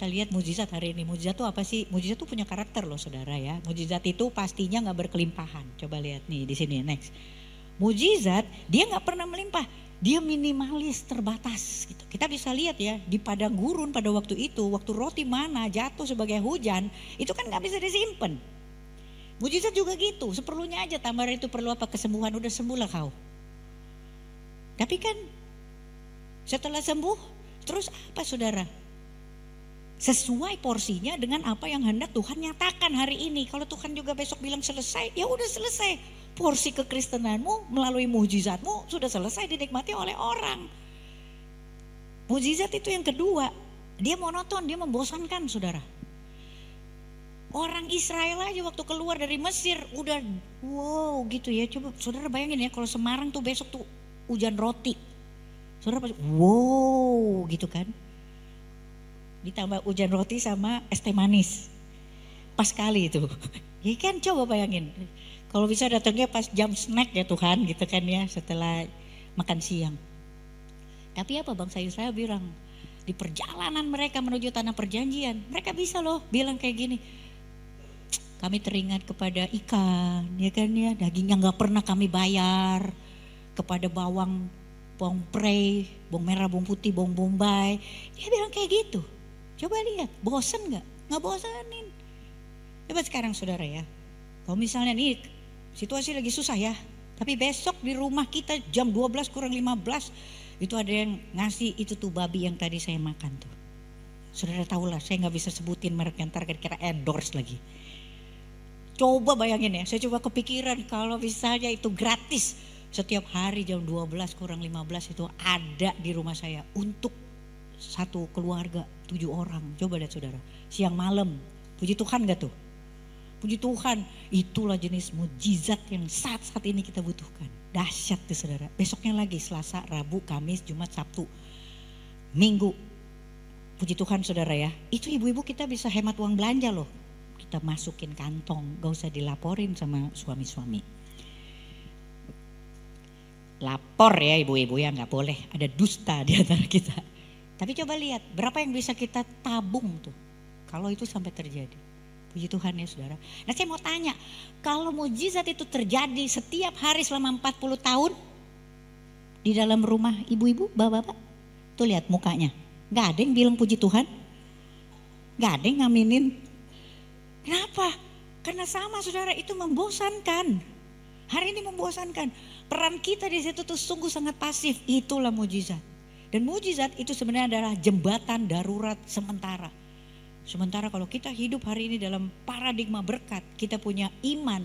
lihat mujizat hari ini, mujizat itu apa sih? Mujizat itu punya karakter loh saudara ya. Mujizat itu pastinya nggak berkelimpahan. Coba lihat nih di sini next. Mujizat dia nggak pernah melimpah, dia minimalis, terbatas gitu. Kita bisa lihat ya di padang gurun pada waktu itu, waktu roti mana jatuh sebagai hujan, itu kan nggak bisa disimpan. Mujizat juga gitu, seperlunya aja. Tamar itu perlu apa? Kesembuhan, udah sembuh lah kau. Tapi kan setelah sembuh, terus apa saudara? Sesuai porsinya dengan apa yang hendak Tuhan nyatakan hari ini. Kalau Tuhan juga besok bilang selesai, ya udah selesai. Porsi kekristenanmu melalui mujizatmu sudah selesai dinikmati oleh orang. Mujizat itu yang kedua, dia monoton, dia membosankan saudara. Orang Israel aja waktu keluar dari Mesir udah wow gitu ya. Coba saudara bayangin ya kalau Semarang tuh besok tuh hujan roti. Saudara pasti wow gitu kan. Ditambah hujan roti sama es teh manis. Pas kali itu. Ya kan coba bayangin. Kalau bisa datangnya pas jam snack ya Tuhan gitu kan ya, setelah makan siang. Tapi apa bangsa Israel bilang? Di perjalanan mereka menuju tanah perjanjian, mereka bisa loh bilang kayak gini. Kami teringat kepada ikan ya kan ya, daging yang gak pernah kami bayar. Kepada bawang prei, bawang merah, bawang putih, bawang bombay. Dia bilang kayak gitu. Coba lihat, bosen gak? Gak bosanin. Coba sekarang saudara ya, kalau misalnya nih situasi lagi susah ya, tapi besok di rumah kita jam 12 kurang 15 itu ada yang ngasih itu tuh babi yang tadi saya makan tuh. Saudara tahu lah, saya gak bisa sebutin merek yang kira endorse lagi. Coba bayangin ya, saya coba kepikiran kalau misalnya itu gratis. Setiap hari jam 12 kurang 15 itu ada di rumah saya untuk satu keluarga 7 orang. Coba lihat saudara, siang malam, puji Tuhan gak tuh? Puji Tuhan, itulah jenis mujizat yang saat ini kita butuhkan. Dahsyat tuh saudara. Besoknya lagi Selasa, Rabu, Kamis, Jumat, Sabtu, Minggu. Puji Tuhan saudara ya. Itu ibu-ibu kita bisa hemat uang belanja loh. Kita masukin kantong, gak usah dilaporin sama suami-suami. Lapor ya ibu-ibu ya, gak boleh ada dusta di antara kita. Tapi coba lihat berapa yang bisa kita tabung tuh kalau itu sampai terjadi. Puji Tuhan ya saudara. Nah saya mau tanya, kalau mujizat itu terjadi setiap hari selama 40 tahun di dalam rumah ibu-ibu, bapak-bapak, tuh lihat mukanya. Gak ada yang bilang puji Tuhan, gak ada yang ngaminin. Kenapa? Karena sama saudara, itu membosankan. Hari ini membosankan. Peran kita di situ tuh sungguh sangat pasif. Itulah mujizat. Dan mujizat itu sebenarnya adalah jembatan darurat sementara. Sementara kalau kita hidup hari ini dalam paradigma berkat, kita punya iman,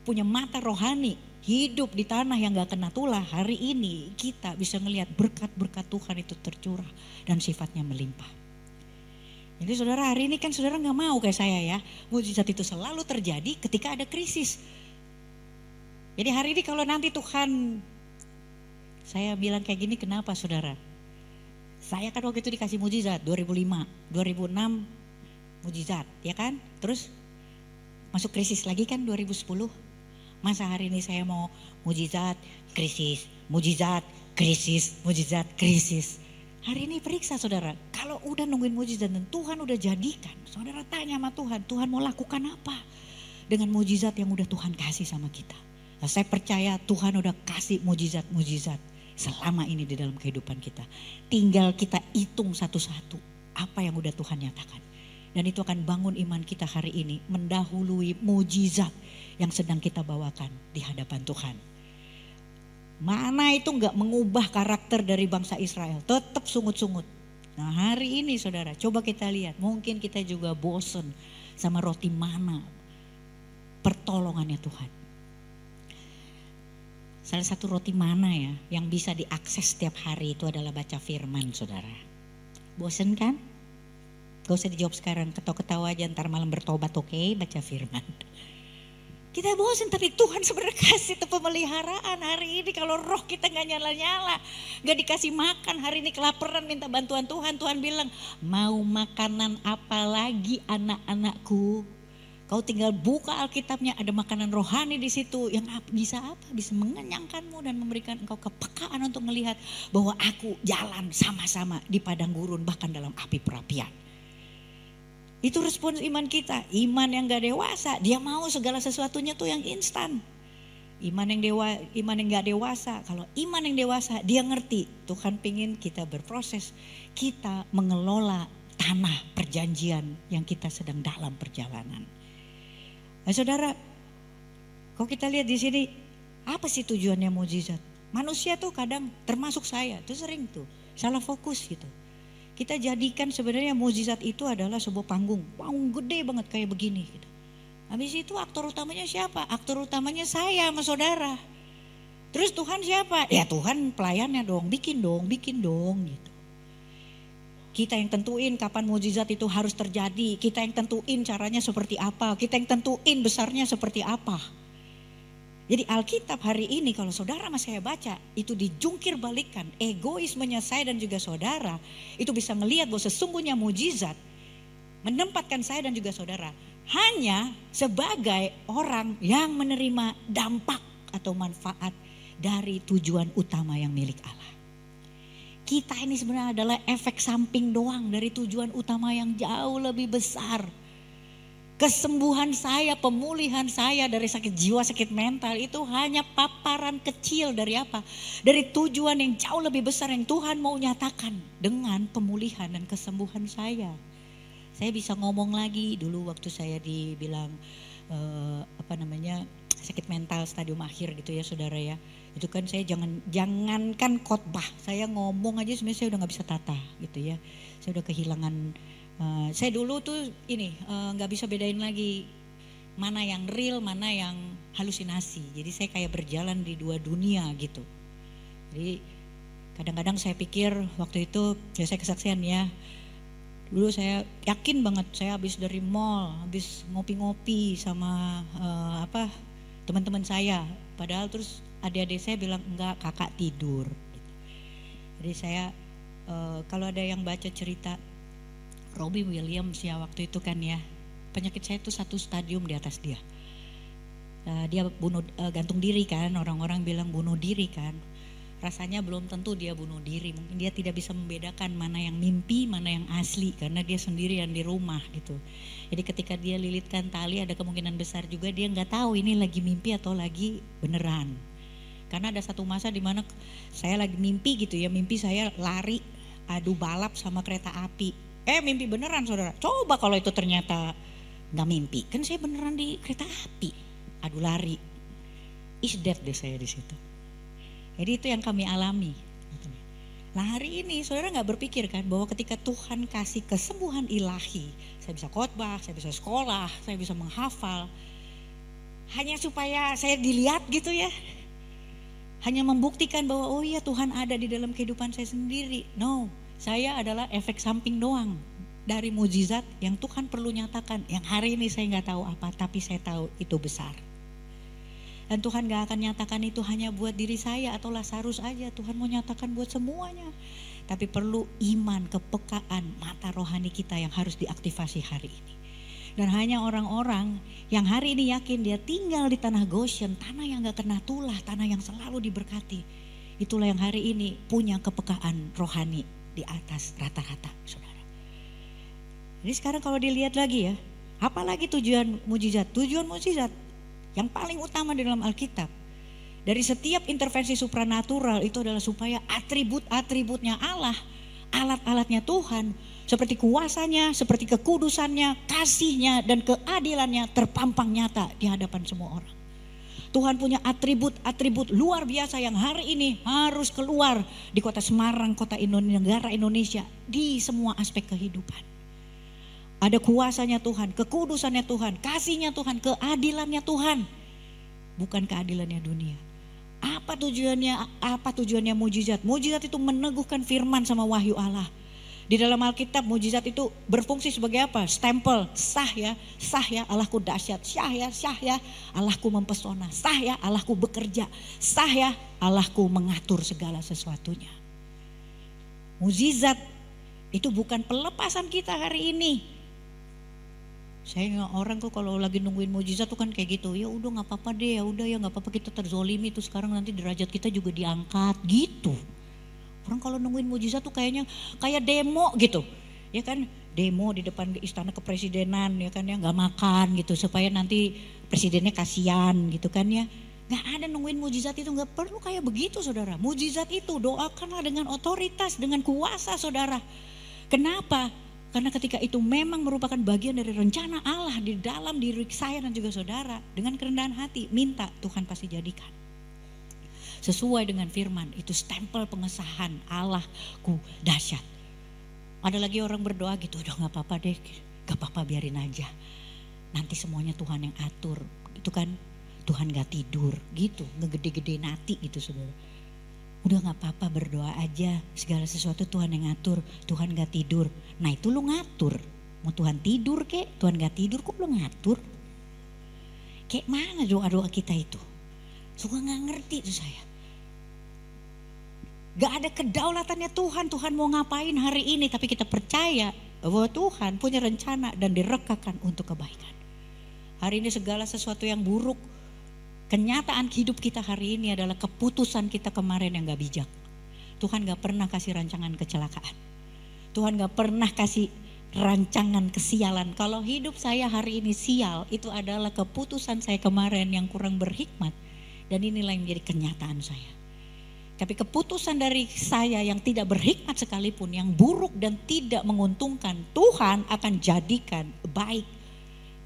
punya mata rohani, hidup di tanah yang gak kena tulah. Hari ini kita bisa ngelihat berkat-berkat Tuhan itu tercurah dan sifatnya melimpah. Jadi saudara hari ini kan saudara gak mau kayak saya ya, mujizat itu selalu terjadi ketika ada krisis. Jadi hari ini kalau nanti Tuhan, saya bilang kayak gini, kenapa saudara? Saya kan waktu itu dikasih mujizat 2005, 2006 mujizat ya kan. Terus masuk krisis lagi kan 2010. Masa hari ini saya mau mujizat, krisis, mujizat, krisis, mujizat, krisis. Hari ini periksa saudara, kalau udah nungguin mujizat dan Tuhan udah jadikan, saudara tanya sama Tuhan, Tuhan mau lakukan apa dengan mujizat yang udah Tuhan kasih sama kita. Nah, saya percaya Tuhan udah kasih mujizat-mujizat selama ini di dalam kehidupan kita. Tinggal kita hitung satu-satu apa yang udah Tuhan nyatakan. Dan itu akan bangun iman kita hari ini mendahului mujizat yang sedang kita bawakan di hadapan Tuhan. Mana itu enggak mengubah karakter dari bangsa Israel, tetap sungut-sungut. Nah hari ini saudara, coba kita lihat, mungkin kita juga bosen sama roti mana pertolongannya Tuhan. Salah satu roti mana ya yang bisa diakses setiap hari itu adalah baca firman saudara. Bosen kan? Gak usah dijawab sekarang, ketawa-ketawa aja ntar malam bertobat, oke? Baca firman. Kita bosan, tapi Tuhan sebenarnya kasih itu pemeliharaan. Hari ini kalau roh kita gak nyala-nyala, gak dikasih makan, hari ini kelaparan minta bantuan Tuhan. Tuhan bilang, mau makanan apa lagi anak-anakku? Kau tinggal buka Alkitabnya, ada makanan rohani di situ yang bisa apa? Bisa mengenyangkanmu dan memberikan engkau kepekaan untuk melihat bahwa aku jalan sama-sama di padang gurun bahkan dalam api perapian. Itu respons iman kita. Iman yang gak dewasa, dia mau segala sesuatunya tuh yang instan. Iman yang gak dewasa, kalau iman yang dewasa dia ngerti Tuhan pingin kita berproses, kita mengelola tanah perjanjian yang kita sedang dalam perjalanan. Nah, saudara, kalau kita lihat di sini, apa sih tujuannya mukjizat? Manusia tuh kadang, termasuk saya, tuh sering tuh salah fokus gitu. Kita jadikan sebenarnya mukjizat itu adalah sebuah panggung gede banget kayak begini gitu. Habis itu aktor utamanya siapa? Aktor utamanya saya sama saudara. Terus Tuhan siapa? Ya Tuhan pelayannya dong, bikin dong gitu. Kita yang tentuin kapan mukjizat itu harus terjadi. Kita yang tentuin caranya seperti apa. Kita yang tentuin besarnya seperti apa. Jadi Alkitab hari ini kalau saudara masih saya baca, itu dijungkir balikan. Egoismenya saya dan juga saudara, itu bisa melihat bahwa sesungguhnya mukjizat menempatkan saya dan juga saudara hanya sebagai orang yang menerima dampak atau manfaat dari tujuan utama yang milik Allah. Kita ini sebenarnya adalah efek samping doang dari tujuan utama yang jauh lebih besar. Kesembuhan saya, pemulihan saya dari sakit jiwa, sakit mental itu hanya paparan kecil dari apa? Dari tujuan yang jauh lebih besar yang Tuhan mau nyatakan dengan pemulihan dan kesembuhan saya. Saya bisa ngomong lagi dulu waktu saya dibilang sakit mental stadium akhir gitu ya saudara ya. Itu kan saya jangankan khotbah, saya ngomong aja sebenarnya saya udah nggak bisa tata gitu ya. Saya udah kehilangan. Saya dulu tuh nggak bisa bedain lagi mana yang real, mana yang halusinasi. Jadi saya kayak berjalan di dua dunia gitu. Jadi kadang-kadang saya pikir waktu itu ya saya kesaksian ya. Dulu saya yakin banget saya habis dari mall, habis ngopi-ngopi sama teman-teman saya. Padahal terus adik-adik saya bilang enggak, kakak tidur. Jadi saya kalau ada yang baca cerita Robbie Williams ya waktu itu kan ya, penyakit saya itu satu stadium di atas dia. Dia gantung diri kan, orang-orang bilang bunuh diri kan. Rasanya belum tentu dia bunuh diri, mungkin dia tidak bisa membedakan mana yang mimpi, mana yang asli karena dia sendirian di rumah gitu. Jadi ketika dia lilitkan tali ada kemungkinan besar juga dia nggak tahu ini lagi mimpi atau lagi beneran. Karena ada satu masa di mana saya lagi mimpi gitu ya, mimpi saya lari adu balap sama kereta api. Mimpi beneran saudara. Coba kalau itu ternyata nggak mimpi, kan saya beneran di kereta api, adu lari. Is dead deh saya di situ. Jadi itu yang kami alami. Nah hari ini saudara gak berpikir kan bahwa ketika Tuhan kasih kesembuhan ilahi, saya bisa khotbah, saya bisa sekolah, saya bisa menghafal, hanya supaya saya dilihat gitu ya. Hanya membuktikan bahwa oh iya Tuhan ada di dalam kehidupan saya sendiri. No, saya adalah efek samping doang dari mukjizat yang Tuhan perlu nyatakan. Yang hari ini saya gak tahu apa, tapi saya tahu itu besar. Dan Tuhan gak akan nyatakan itu hanya buat diri saya atau Lazarus aja. Tuhan mau nyatakan buat semuanya. Tapi perlu iman, kepekaan, mata rohani kita yang harus diaktifasi hari ini. Dan hanya orang-orang yang hari ini yakin dia tinggal di tanah Goshen, tanah yang gak kena tulah, tanah yang selalu diberkati. Itulah yang hari ini punya kepekaan rohani di atas rata-rata saudara. Jadi sekarang kalau dilihat lagi ya, apalagi tujuan mukjizat? Tujuan mukjizat yang paling utama di dalam Alkitab, dari setiap intervensi supranatural itu adalah supaya atribut-atributnya Allah, alat-alatnya Tuhan, seperti kuasanya, seperti kekudusannya, kasihnya, dan keadilannya terpampang nyata di hadapan semua orang. Tuhan punya atribut-atribut luar biasa yang hari ini harus keluar di kota Semarang, kota Indonesia, negara Indonesia, di semua aspek kehidupan. Ada kuasanya Tuhan, kekudusannya Tuhan, kasihnya Tuhan, keadilannya Tuhan. Bukan keadilannya dunia. Apa tujuannya mukjizat? Mukjizat itu meneguhkan firman sama wahyu Allah. Di dalam Alkitab mukjizat itu berfungsi sebagai apa? Stempel, sah ya Allahku dahsyat, sah ya Allahku mempesona, sah ya Allahku bekerja, sah ya Allahku mengatur segala sesuatunya. Mukjizat itu bukan pelepasan kita hari ini. Saya orang kok kalau lagi nungguin mujizat tuh kan kayak gitu. Ya udah nggak apa-apa deh, ya udah ya nggak apa-apa kita terzolimi tuh sekarang nanti derajat kita juga diangkat gitu. Orang kalau nungguin mujizat tuh kayaknya kayak demo gitu, ya kan? Demo di depan istana kepresidenan, ya kan ya, nggak makan gitu supaya nanti presidennya kasihan gitu kan ya. Nggak ada nungguin mujizat itu, nggak perlu kayak begitu saudara. Mujizat itu doakanlah dengan otoritas, dengan kuasa saudara. Kenapa? Karena ketika itu memang merupakan bagian dari rencana Allah di dalam diri saya dan juga saudara. Dengan kerendahan hati minta, Tuhan pasti jadikan sesuai dengan firman. Itu stempel pengesahan Allahku dahsyat. Ada lagi orang berdoa gitu, udah gak apa-apa deh, gak apa-apa biarin aja, nanti semuanya Tuhan yang atur. Itu kan Tuhan gak tidur gitu, ngegede-gedein hati gitu saudara. Udah gak apa-apa berdoa aja, segala sesuatu Tuhan yang ngatur, Tuhan gak tidur. Nah itu lu ngatur, mau Tuhan tidur kek, Tuhan gak tidur kok lu ngatur. Kayak mana doa-doa kita itu? Suka gak ngerti tuh saya. Gak ada kedaulatannya Tuhan, Tuhan mau ngapain hari ini, tapi kita percaya bahwa Tuhan punya rencana dan direkakan untuk kebaikan. Hari ini segala sesuatu yang buruk, kenyataan hidup kita hari ini adalah keputusan kita kemarin yang gak bijak. Tuhan gak pernah kasih rancangan kecelakaan. Tuhan gak pernah kasih rancangan kesialan. Kalau hidup saya hari ini sial, itu adalah keputusan saya kemarin yang kurang berhikmat. Dan inilah yang menjadi kenyataan saya. Tapi keputusan dari saya yang tidak berhikmat sekalipun, yang buruk dan tidak menguntungkan, Tuhan akan jadikan baik.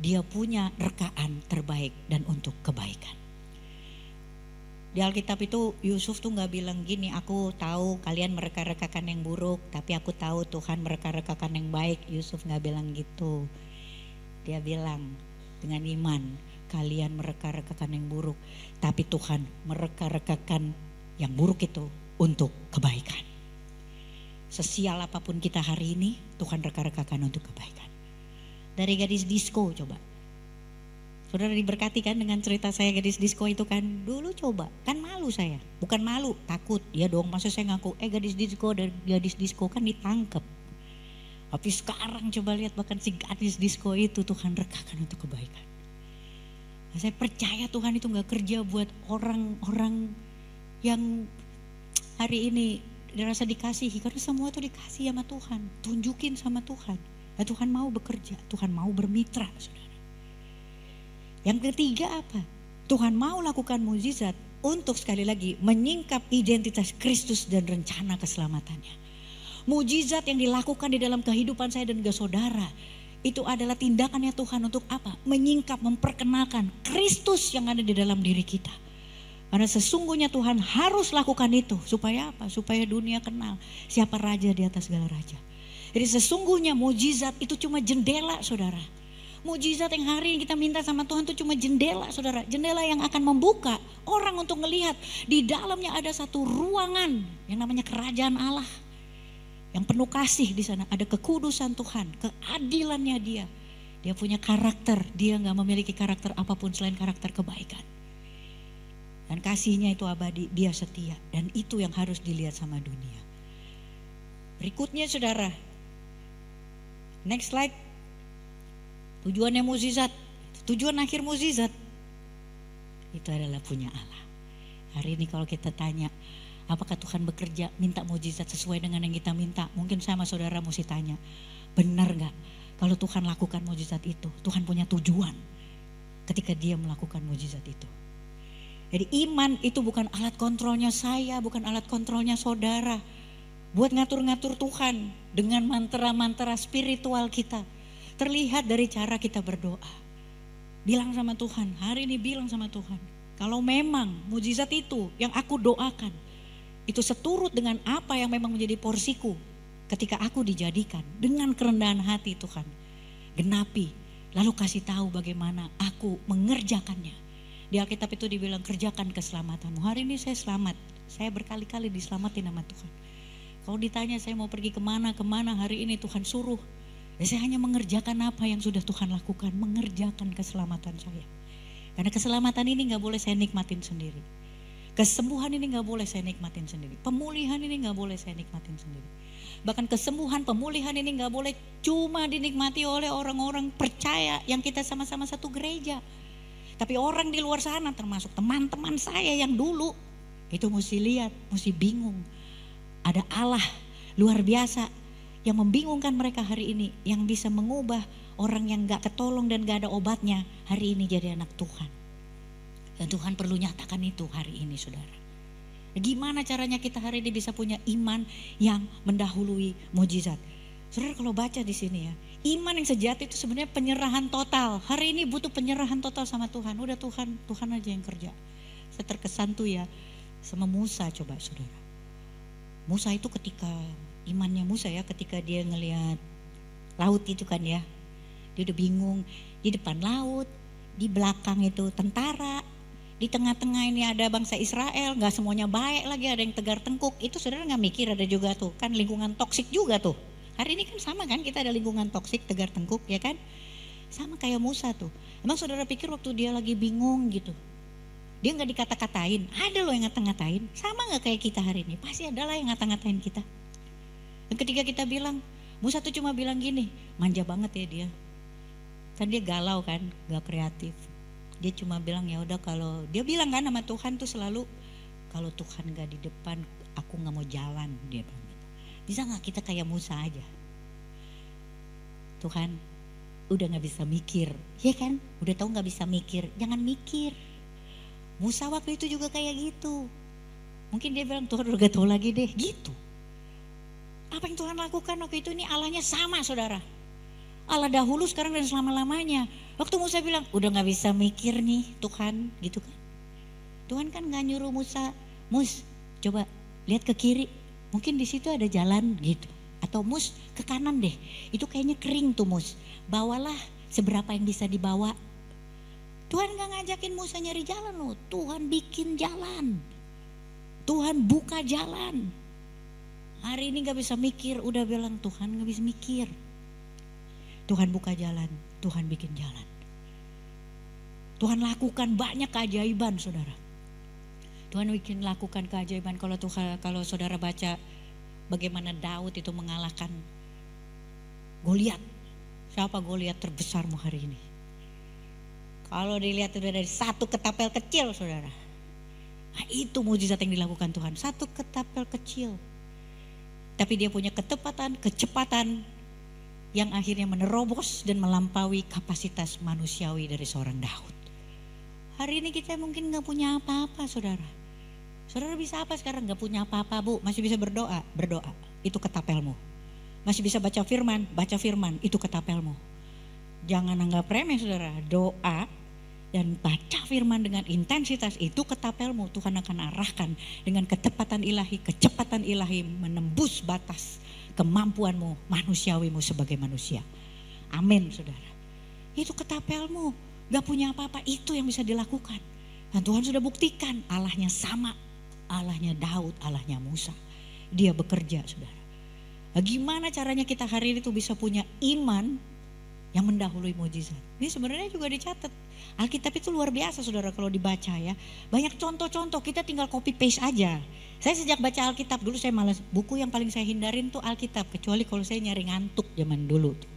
Dia punya rekaan terbaik dan untuk kebaikan. Di Alkitab itu Yusuf tuh gak bilang gini, aku tahu kalian mereka-rekakan yang buruk, tapi aku tahu Tuhan mereka-rekakan yang baik. Yusuf gak bilang gitu. Dia bilang dengan iman, kalian mereka-rekakan yang buruk, tapi Tuhan mereka-rekakan yang buruk itu untuk kebaikan. Sesial apapun kita hari ini, Tuhan reka-rekakan untuk kebaikan. Dari gadis disco coba. Saudara diberkati kan dengan cerita saya gadis disco itu kan. Dulu coba, kan malu saya. Bukan malu, takut. Ya dong, masa saya ngaku, gadis disco kan ditangkap. Tapi sekarang coba lihat, bahkan si gadis disco itu Tuhan rekakan untuk kebaikan. Nah, saya percaya Tuhan itu gak kerja buat orang-orang yang hari ini dirasa dikasihi, karena semua itu dikasih sama Tuhan, tunjukin sama Tuhan. Nah, Tuhan mau bekerja, Tuhan mau bermitra saudara. Yang ketiga apa? Tuhan mau lakukan mukjizat untuk sekali lagi menyingkap identitas Kristus dan rencana keselamatannya. Mukjizat yang dilakukan di dalam kehidupan saya dan juga saudara, itu adalah tindakannya Tuhan untuk apa? Menyingkap, memperkenalkan Kristus yang ada di dalam diri kita. Karena sesungguhnya Tuhan harus lakukan itu. Supaya apa? Supaya dunia kenal siapa raja di atas segala raja. Jadi sesungguhnya mukjizat itu cuma jendela saudara. Mukjizat yang hari ini kita minta sama Tuhan itu cuma jendela saudara. Jendela yang akan membuka orang untuk melihat di dalamnya ada satu ruangan yang namanya kerajaan Allah. Yang penuh kasih di sana. Ada kekudusan Tuhan, keadilannya dia. Dia punya karakter, dia gak memiliki karakter apapun selain karakter kebaikan. Dan kasihnya itu abadi, dia setia. Dan itu yang harus dilihat sama dunia. Berikutnya saudara. Next slide. Tujuannya mukjizat. Tujuan akhir mukjizat. Itu adalah punya Allah. Hari ini kalau kita tanya, apakah Tuhan bekerja minta mukjizat sesuai dengan yang kita minta? Mungkin sama saudara mesti tanya. Benar gak? Kalau Tuhan lakukan mukjizat itu, Tuhan punya tujuan ketika dia melakukan mukjizat itu. Jadi iman itu bukan alat kontrolnya saya, bukan alat kontrolnya saudara. Buat ngatur-ngatur Tuhan dengan mantra-mantra spiritual kita. Terlihat dari cara kita berdoa. Bilang sama Tuhan, hari ini bilang sama Tuhan. Kalau memang mukjizat itu yang aku doakan, itu seturut dengan apa yang memang menjadi porsiku. Ketika aku dijadikan dengan kerendahan hati Tuhan. Genapi, lalu kasih tahu bagaimana aku mengerjakannya. Di Alkitab itu dibilang kerjakan keselamatanmu. Hari ini saya selamat. Saya berkali-kali diselamatin sama Tuhan. Kalau ditanya saya mau pergi kemana hari ini Tuhan suruh. Ya saya hanya mengerjakan apa yang sudah Tuhan lakukan. Mengerjakan keselamatan saya. Karena keselamatan ini gak boleh saya nikmatin sendiri. Kesembuhan ini gak boleh saya nikmatin sendiri. Pemulihan ini gak boleh saya nikmatin sendiri. Bahkan kesembuhan, pemulihan ini gak boleh cuma dinikmati oleh orang-orang percaya yang kita sama-sama satu gereja. Tapi orang di luar sana, termasuk teman-teman saya yang dulu, itu mesti lihat, mesti bingung. Ada Allah luar biasa yang membingungkan mereka hari ini, yang bisa mengubah orang yang gak ketolong dan gak ada obatnya hari ini jadi anak Tuhan. Dan Tuhan perlu nyatakan itu hari ini, saudara. Gimana caranya kita hari ini bisa punya iman yang mendahului mujizat? Saudara kalau baca di sini ya, iman yang sejati itu sebenarnya penyerahan total. Hari ini butuh penyerahan total sama Tuhan. Udah Tuhan aja yang kerja. Saya terkesan tuh ya sama Musa, coba saudara. Musa itu ketika imannya Musa ya, ketika dia ngelihat laut itu kan ya, dia udah bingung. Di depan laut, di belakang itu tentara, di tengah-tengah ini ada bangsa Israel, gak semuanya baik lagi, ada yang tegar tengkuk. Itu saudara gak mikir ada juga tuh, kan lingkungan toksik juga tuh. Hari ini kan sama kan, kita ada lingkungan toksik, tegar tengkuk ya kan. Sama kayak Musa tuh. Emang saudara pikir waktu dia lagi bingung gitu, dia gak dikata-katain? Ada loh yang ngata-ngatain. Sama gak kayak kita hari ini? Pasti ada lah yang ngata-ngatain kita. Dan ketika kita bilang, Musa tuh cuma bilang gini, manja banget ya dia. Kan dia galau kan, gak kreatif. Dia cuma bilang ya udah, kalau dia bilang kan sama Tuhan tuh selalu, kalau Tuhan gak di depan aku gak mau jalan, dia bilang gitu. Bisa gak kita kayak Musa aja? Tuhan udah gak bisa mikir, ya kan? Udah tahu gak bisa mikir, jangan mikir. Musa waktu itu juga kayak gitu. Mungkin dia bilang Tuhan udah gak tahu lagi deh gitu. Apa yang Tuhan lakukan waktu itu, ini Allahnya sama saudara. Allah dahulu, sekarang dan selama-lamanya. Waktu Musa bilang, udah gak bisa mikir nih Tuhan, gitu kan. Tuhan kan gak nyuruh Musa, Mus coba lihat ke kiri, mungkin di situ ada jalan gitu. Atau Mus ke kanan deh, itu kayaknya kering tuh Mus, bawalah seberapa yang bisa dibawa. Tuhan gak ngajakin Musa nyari jalan loh, Tuhan bikin jalan. Tuhan buka jalan. Hari ini gak bisa mikir, udah bilang Tuhan gak bisa mikir. Tuhan buka jalan, Tuhan bikin jalan. Tuhan lakukan banyak keajaiban saudara. Tuhan bikin lakukan keajaiban. Kalau saudara baca bagaimana Daud itu mengalahkan Goliat. Siapa Goliat terbesarmu hari ini? Kalau dilihat udah dari satu ketapel kecil saudara. Nah, itu mujizat yang dilakukan Tuhan. Satu ketapel kecil. Tapi dia punya kecepatan yang akhirnya menerobos dan melampaui kapasitas manusiawi dari seorang Daud. Hari ini kita mungkin gak punya apa-apa saudara. Saudara bisa apa sekarang? Gak punya apa-apa bu, masih bisa berdoa, itu ketapelmu. Masih bisa baca firman, itu ketapelmu. Jangan anggap remeh saudara, doa dan baca firman dengan intensitas itu ketapelmu. Tuhan akan arahkan dengan kecepatan ilahi menembus batas kemampuanmu, manusiawimu sebagai manusia. Amin saudara. Itu ketapelmu, gak punya apa-apa, itu yang bisa dilakukan. Dan Tuhan sudah buktikan Allahnya sama, Allahnya Daud, Allahnya Musa. Dia bekerja saudara. Nah, gimana caranya kita hari ini tuh bisa punya iman yang mendahului mujizat? Ini sebenarnya juga dicatat. Alkitab itu luar biasa saudara kalau dibaca ya. Banyak contoh-contoh, kita tinggal copy paste aja. Saya sejak baca Alkitab dulu saya malas, buku yang paling saya hindarin tuh Alkitab, kecuali kalau saya nyari ngantuk zaman dulu tuh.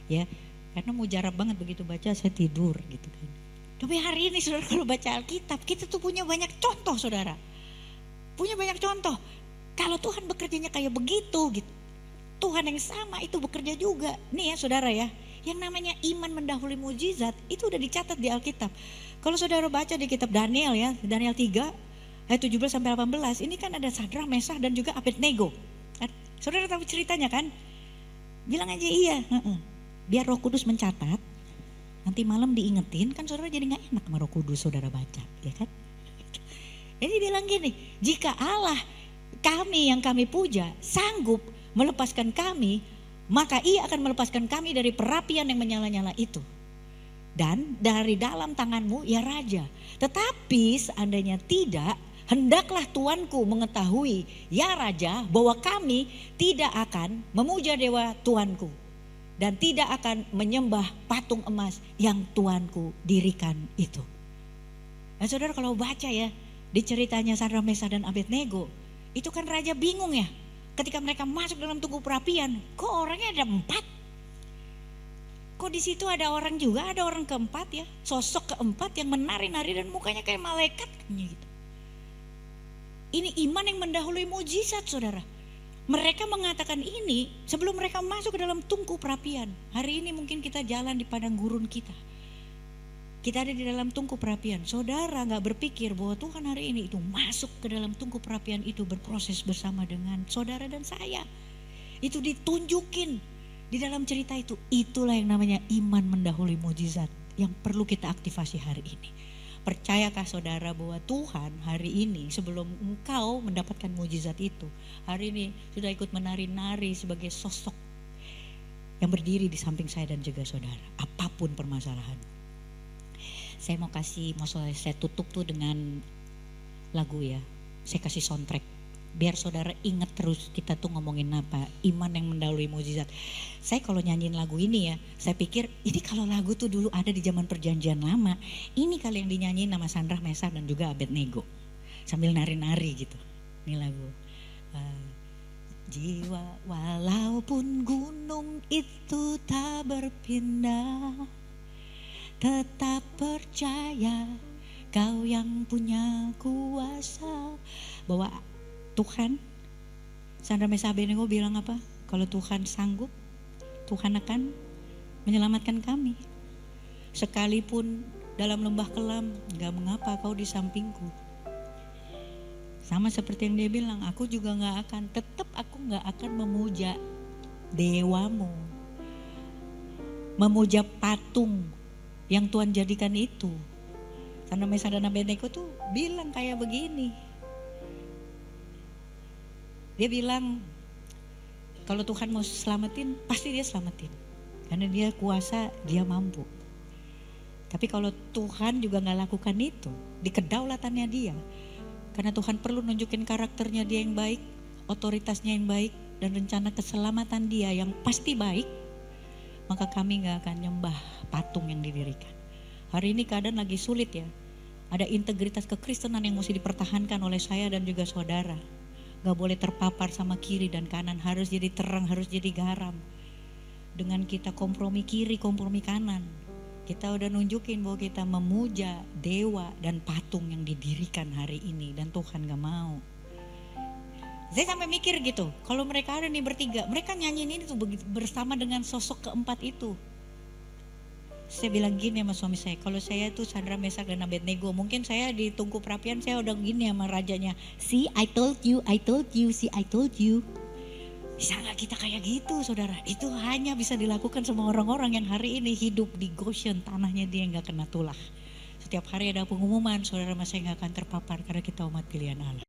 Ya, karena mujarab banget begitu baca saya tidur gitu kan. Tapi hari ini saudara kalau baca Alkitab kita tuh punya banyak contoh saudara. Punya banyak contoh. Kalau Tuhan bekerjanya kayak begitu gitu. Tuhan yang sama itu bekerja juga. Nih ya saudara ya, yang namanya iman mendahului mujizat itu udah dicatat di Alkitab. Kalau saudara baca di kitab Daniel ya, Daniel 3 ayat 17 sampai 18, ini kan ada Sadrak, Mesakh dan juga Abednego. Saudara tahu ceritanya kan? Bilang aja iya. Biar Roh Kudus mencatat, nanti malam diingetin, kan saudara jadi gak enak sama Roh Kudus saudara baca, ya kan? Jadi bilang gini, jika Allah kami yang kami puja sanggup melepaskan kami, maka ia akan melepaskan kami dari perapian yang menyala-nyala itu. Dan dari dalam tanganmu ya Raja. Tetapi seandainya tidak, hendaklah tuanku mengetahui ya Raja bahwa kami tidak akan memuja dewa tuanku. Dan tidak akan menyembah patung emas yang tuanku dirikan itu. Nah saudara kalau baca ya, Di ceritanya Sadrak, Mesak dan Abednego, itu kan raja bingung ya. Ketika mereka masuk dalam tungku perapian, kok orangnya ada 4? Kok di situ ada orang juga, ada orang keempat ya, sosok keempat yang menari-nari dan mukanya kayak malaikat gitu. Ini iman yang mendahului mujizat, saudara. Mereka mengatakan ini sebelum mereka masuk ke dalam tungku perapian. Hari ini mungkin kita jalan di padang gurun kita. Kita ada di dalam tungku perapian. Saudara gak berpikir bahwa Tuhan hari ini itu masuk ke dalam tungku perapian itu berproses bersama dengan saudara dan saya. Itu ditunjukin di dalam cerita itu. Itulah yang namanya iman mendahului mujizat yang perlu kita aktifasi hari ini. Percayakah saudara bahwa Tuhan hari ini sebelum engkau mendapatkan mujizat itu, hari ini sudah ikut menari-nari sebagai sosok yang berdiri di samping saya dan juga saudara. Apapun permasalahan. Saya saya tutup tuh dengan lagu ya. Saya kasih soundtrack. Biar saudara ingat terus kita tuh ngomongin apa. Iman yang mendahului mujizat. Saya kalau nyanyiin lagu ini ya, saya pikir ini kalau lagu tuh dulu ada di zaman perjanjian lama. Ini kali yang dinyanyiin nama Sadrak, Mesak dan juga Abednego. Sambil nari-nari gitu. Ini lagu. Jiwa walaupun gunung itu tak berpindah, tetap percaya Kau yang punya kuasa. Bahwa Tuhan, Sadrak, Mesak, Abednego bilang apa? Kalau Tuhan sanggup, Tuhan akan menyelamatkan kami. Sekalipun dalam lembah kelam, gak mengapa kau di sampingku. Sama seperti yang dia bilang, aku juga aku gak akan memuja dewamu. Memuja patung yang Tuhan jadikan itu. Sadrak, Mesak dan Abednego tuh bilang kayak begini. Dia bilang kalau Tuhan mau selamatin, pasti dia selamatin. Karena dia kuasa, dia mampu. Tapi kalau Tuhan juga gak lakukan itu, di kedaulatannya dia. Karena Tuhan perlu nunjukin karakternya dia yang baik, otoritasnya yang baik, dan rencana keselamatan dia yang pasti baik. Maka kami gak akan nyembah patung yang didirikan. Hari ini keadaan lagi sulit ya. Ada integritas kekristenan yang mesti dipertahankan oleh saya dan juga saudara. Gak boleh terpapar sama kiri dan kanan, harus jadi terang, harus jadi garam. Dengan kita kompromi kiri, kompromi kanan, kita udah nunjukin bahwa kita memuja dewa dan patung yang didirikan hari ini. Dan Tuhan gak mau. Saya sampai mikir gitu, kalau mereka ada nih bertiga, mereka nyanyiin ini tuh bersama dengan sosok keempat itu. Saya bilang gini sama suami saya, kalau saya tuh Sadrak, Mesak dan Abednego, mungkin saya di tungku perapian saya udah gini sama rajanya. See, I told you, see, I told you. Bisa gak kita kayak gitu saudara? Itu hanya bisa dilakukan sama orang-orang yang hari ini hidup di Goshen, tanahnya dia gak kena tulah. Setiap hari ada pengumuman, saudara saya gak akan terpapar karena kita umat pilihan Allah.